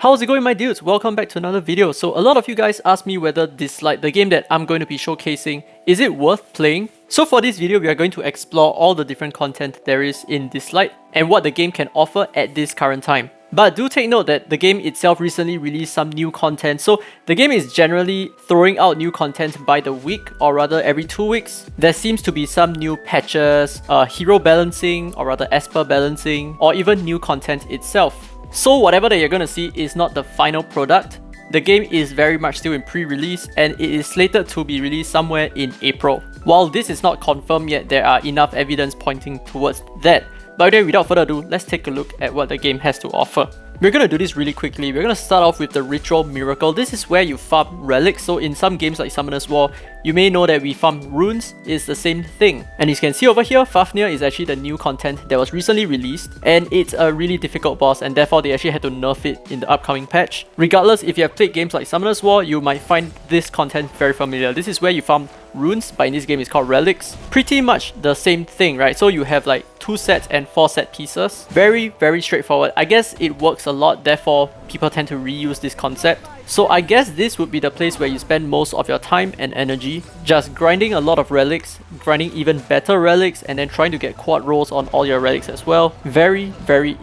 How's it going, my dudes? Welcome back to another video. So a lot of you guys asked me whether DISLYTE, the game that I'm going to be showcasing, is it worth playing? So for this video, we are going to explore all the different content there is in DISLYTE and what the game can offer at this current time. But do take note that the game itself recently released some new content, so the game is generally throwing out new content by the week, or rather every 2 weeks. There seems to be some new patches, hero balancing, or rather Esper balancing, or even new content itself. So whatever that you're gonna see is not the final product. The game is very much still in pre-release and it is slated to be released somewhere in April. While this is not confirmed yet, there are enough evidence pointing towards that. But anyway, without further ado, let's take a look at what the game has to offer. We're gonna do this really quickly. We're gonna start off with the Ritual Miracle. This is where you farm relics. So in some games like Summoner's War, you may know that we farm runes. It's the same thing. And as you can see over here, Fafnir is actually the new content that was recently released. And it's a really difficult boss, and therefore they actually had to nerf it in the upcoming patch. Regardless, if you have played games like Summoner's War, you might find this content very familiar. This is where you farm runes, but in this game it's called relics. Pretty much the same thing, right? So you have like 2 sets and 4 set pieces. Very straightforward. I guess it works a lot, therefore people tend to reuse this concept. So I guess this would be the place where you spend most of your time and energy just grinding a lot of relics, grinding even better relics, and then trying to get quad rolls on all your relics as well. Very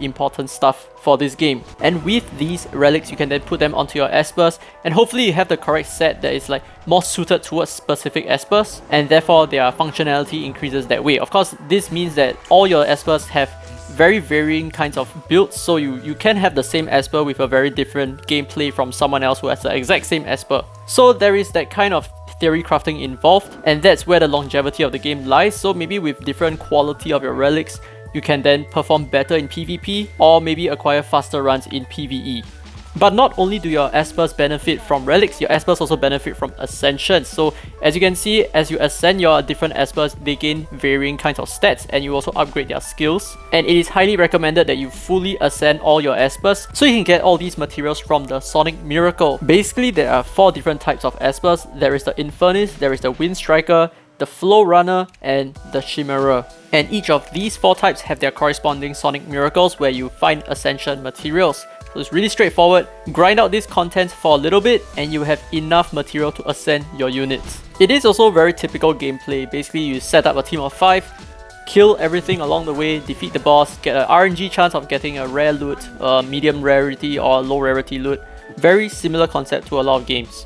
important stuff for this game. And with these relics, you can then put them onto your espers, and hopefully you have the correct set that is like more suited towards specific espers, and therefore their functionality increases that way. Of course, this means that all your espers have very varying kinds of builds, so you can have the same Esper with a very different gameplay from someone else who has the exact same Esper. So there is that kind of theory crafting involved, and that's where the longevity of the game lies. So maybe with different quality of your relics, you can then perform better in PvP, or maybe acquire faster runs in PvE. But not only do your espers benefit from relics, your espers also benefit from ascension. So as you can see, as you ascend your different espers, they gain varying kinds of stats, and you also upgrade their skills. And it is highly recommended that you fully ascend all your espers so you can get all these materials from the Sonic Miracle. Basically, there are 4 different types of espers. There is the Infernus, there is the Wind Striker, the Flow Runner, and the Chimera. And each of these 4 types have their corresponding Sonic Miracles where you find ascension materials. So it's really straightforward. Grind out this content for a little bit and you have enough material to ascend your units. It is also very typical gameplay. Basically, you set up a team of 5, kill everything along the way, defeat the boss, get an RNG chance of getting a rare loot, a medium rarity or low rarity loot. Very similar concept to a lot of games.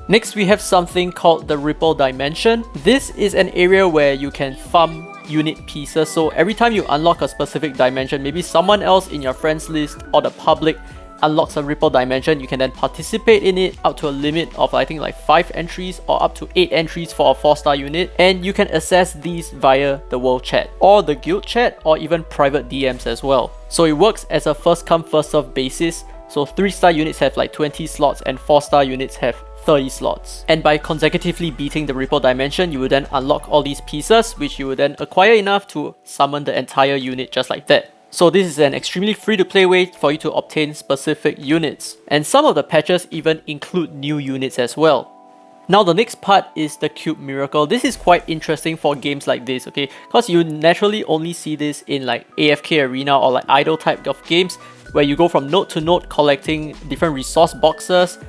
Next, we have something called the Ripple Dimension. This is an area where you can farm unit pieces. So every time you unlock a specific dimension, maybe someone else in your friends list or the public unlocks a Ripple Dimension, you can then participate in it up to a limit of I think like 5 entries or up to 8 entries for a 4-star unit, and you can access these via the world chat or the guild chat or even private DMs as well. So it works as a first come first serve basis. So 3-star units have like 20 slots and 4-star units have 30 slots. And by consecutively beating the Ripple Dimension, you will then unlock all these pieces, which you will then acquire enough to summon the entire unit just like that. So this is an extremely free-to-play way for you to obtain specific units. And some of the patches even include new units as well. Now the next part is the Cube Miracle. This is quite interesting for games like this, okay? Because you naturally only see this in like AFK Arena or like idle type of games, where you go from node to node collecting different resource boxes,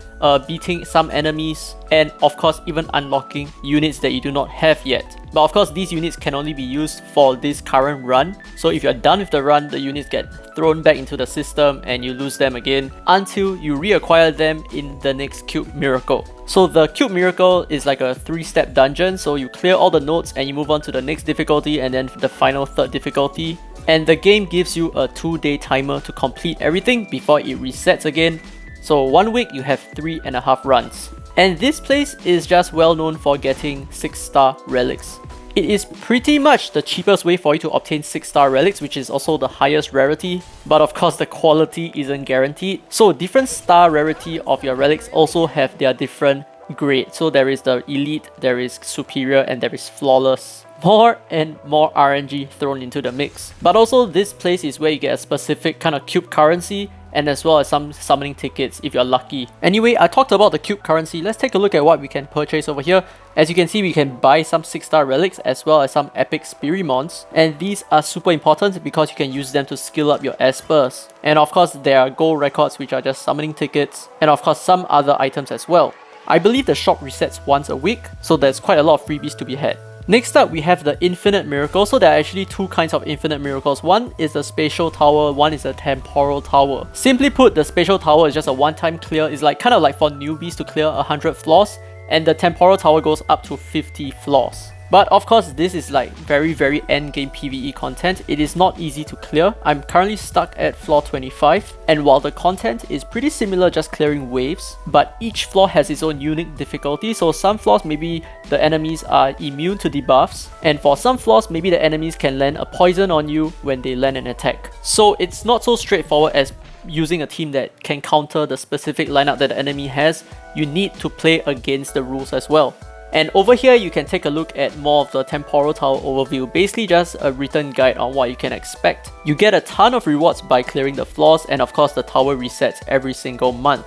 beating some enemies, and of course even unlocking units that you do not have yet. But of course these units can only be used for this current run. So if you're done with the run, the units get thrown back into the system and you lose them again until you reacquire them in the next Cube Miracle. So the Cube Miracle is like a 3-step dungeon. So you clear all the nodes and you move on to the next difficulty and then the final 3rd difficulty. And the game gives you a 2-day timer to complete everything before it resets again. So 1 week you have 3.5 runs. And this place is just well known for getting 6-star relics. It is pretty much the cheapest way for you to obtain 6-star relics, which is also the highest rarity. But of course the quality isn't guaranteed. So different star rarity of your relics also have their different grades. So there is the elite, there is superior, and there is flawless. More and more RNG thrown into the mix. But also this place is where you get a specific kind of cube currency, and as well as some summoning tickets if you're lucky. Anyway, I talked about the cube currency. Let's take a look at what we can purchase over here. As you can see, we can buy some 6-star relics as well as some epic Spirimons, and these are super important because you can use them to skill up your espers. And of course, there are gold records which are just summoning tickets, and of course some other items as well. I believe the shop resets once a week, so there's quite a lot of freebies to be had. Next up, we have the infinite miracle. So there are actually two kinds of infinite miracles. One is the spatial tower, one is a temporal tower. Simply put, the spatial tower is just a one-time clear. It's like kind of like for newbies to clear 100 floors, and the temporal tower goes up to 50 floors. But of course, this is like very endgame PvE content. It is not easy to clear. I'm currently stuck at floor 25, and while the content is pretty similar, just clearing waves, but each floor has its own unique difficulty. So some floors, maybe the enemies are immune to debuffs, and for some floors, maybe the enemies can land a poison on you when they land an attack. So it's not so straightforward as using a team that can counter the specific lineup that the enemy has. You need to play against the rules as well. And over here, you can take a look at more of the temporal tower overview, basically just a written guide on what you can expect. You get a ton of rewards by clearing the floors, and of course the tower resets every single month.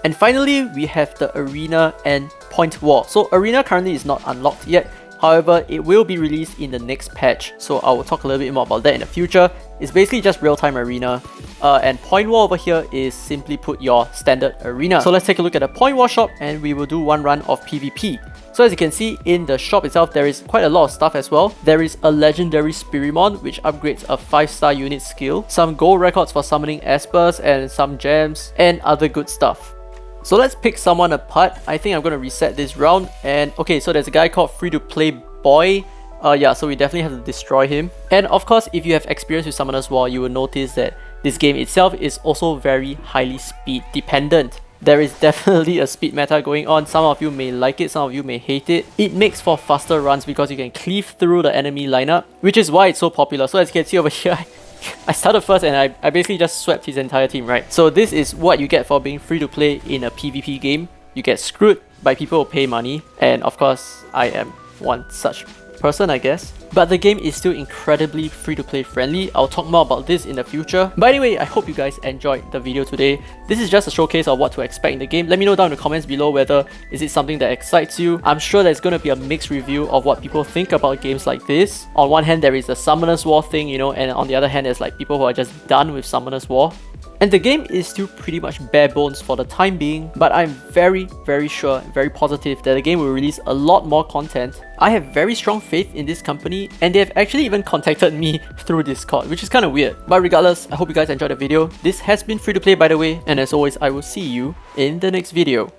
And finally, we have the arena and point wall. So arena currently is not unlocked yet, however it will be released in the next patch, so I will talk a little bit more about that in the future. It's basically just real-time arena, and point wall over here is simply put your standard arena. So let's take a look at the point wall shop, and we will do one run of PvP. So as you can see in the shop itself, there is quite a lot of stuff as well. There is a legendary Spirimon which upgrades a 5-star unit skill, some gold records for summoning espers, and some gems and other good stuff. So let's pick someone apart. I think I'm going to reset this round, and okay, so there's a guy called Free to Play Boy. Yeah, so we definitely have to destroy him. And of course, if you have experience with Summoner's War, you will notice that this game itself is also very highly speed dependent. There is definitely a speed meta going on. Some of you may like it, some of you may hate it. It makes for faster runs because you can cleave through the enemy lineup, which is why it's so popular. So as you can see over here, I started first and I basically just swept his entire team, right? So this is what you get for being free to play in a PvP game. You get screwed by people who pay money, and of course I am one such person, I guess. But the game is still incredibly free-to-play friendly. I'll talk more about this in the future. But anyway, I hope you guys enjoyed the video today. This is just a showcase of what to expect in the game. Let me know down in the comments below whether is it something that excites you. I'm sure there's going to be a mixed review of what people think about games like this. On one hand, there is the Summoner's War thing, you know, and on the other hand, there's like people who are just done with Summoner's War. And the game is still pretty much bare bones for the time being, but I'm very sure, very positive that the game will release a lot more content. I have very strong faith in this company, and they have actually even contacted me through Discord, which is kind of weird. But regardless, I hope you guys enjoyed the video. This has been free to play, by the way, and as always, I will see you in the next video.